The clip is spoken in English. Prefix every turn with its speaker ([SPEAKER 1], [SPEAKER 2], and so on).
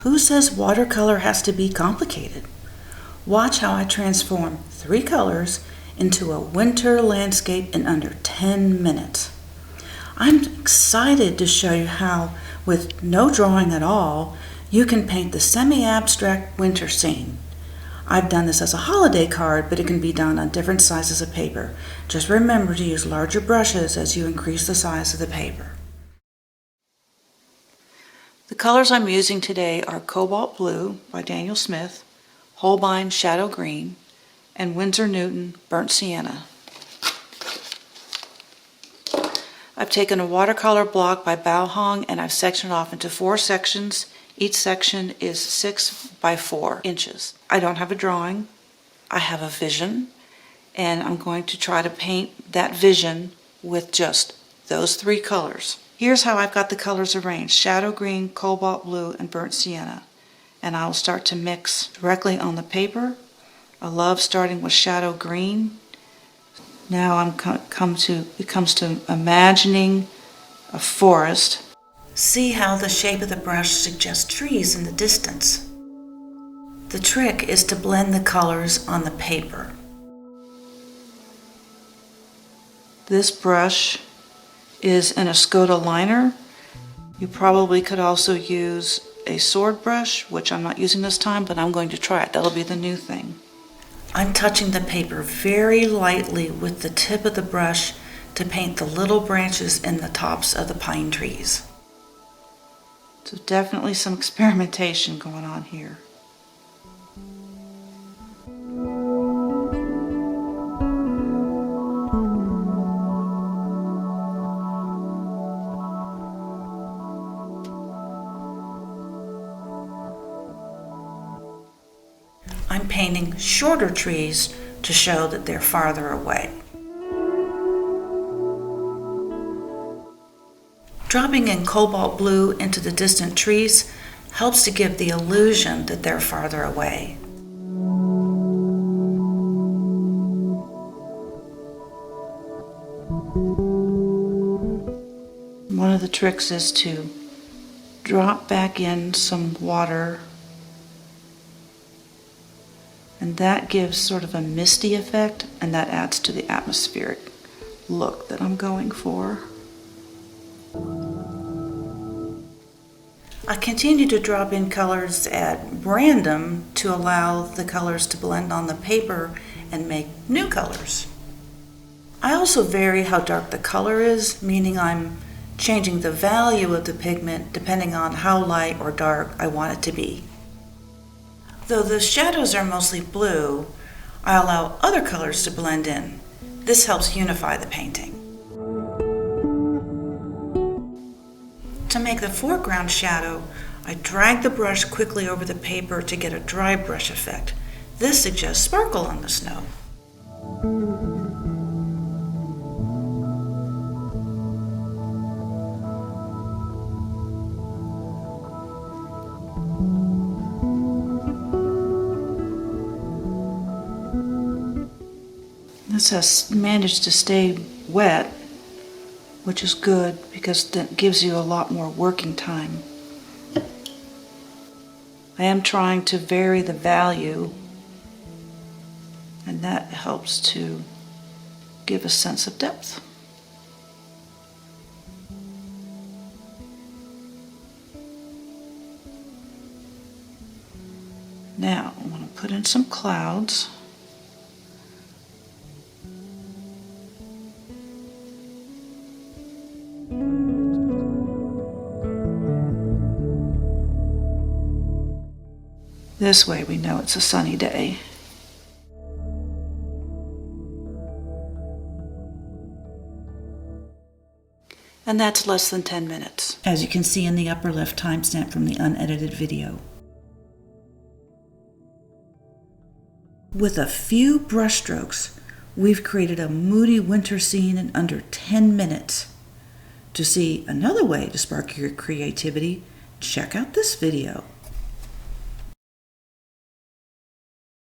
[SPEAKER 1] Who says watercolor has to be complicated? Watch how I transform 3 colors into a winter landscape in under 10 minutes. I'm excited to show you how, with no drawing at all, you can paint the semi-abstract winter scene. I've done this as a holiday card, but it can be done on different sizes of paper. Just remember to use larger brushes as you increase the size of the paper. The colors I'm using today are Cobalt Blue by Daniel Smith, Holbein Shadow Green, and Winsor Newton Burnt Sienna. I've taken a watercolor block by Bao Hong and I've sectioned it off into 4 sections. Each section is 6 by 4 inches. I don't have a drawing, I have a vision, and I'm going to try to paint that vision with just those 3 colors. Here's how I've got the colors arranged: shadow green, cobalt blue, and burnt sienna. And I'll start to mix directly on the paper. I love starting with shadow green. Now it comes to imagining a forest. See how the shape of the brush suggests trees in the distance. The trick is to blend the colors on the paper. This brush is an Escoda liner. You probably could also use a sword brush, which I'm not using this time, but I'm going to try it. That'll be the new thing. I'm touching the paper very lightly with the tip of the brush to paint the little branches in the tops of the pine trees. So definitely some experimentation going on here. I'm painting shorter trees to show that they're farther away. Dropping in cobalt blue into the distant trees helps to give the illusion that they're farther away. One of the tricks is to drop back in some water, and that gives sort of a misty effect, and that adds to the atmospheric look that I'm going for. I continue to drop in colors at random to allow the colors to blend on the paper and make new colors. I also vary how dark the color is, meaning I'm changing the value of the pigment depending on how light or dark I want it to be. Though the shadows are mostly blue, I allow other colors to blend in. This helps unify the painting. To make the foreground shadow, I drag the brush quickly over the paper to get a dry brush effect. This suggests sparkle on the snow. This has managed to stay wet, which is good because that gives you a lot more working time. I am trying to vary the value, and that helps to give a sense of depth. Now I want to put in some clouds. This way we know it's a sunny day. And that's less than 10 minutes, as you can see in the upper left timestamp from the unedited video. With a few brush strokes, we've created a moody winter scene in under 10 minutes. To see another way to spark your creativity, check out this video.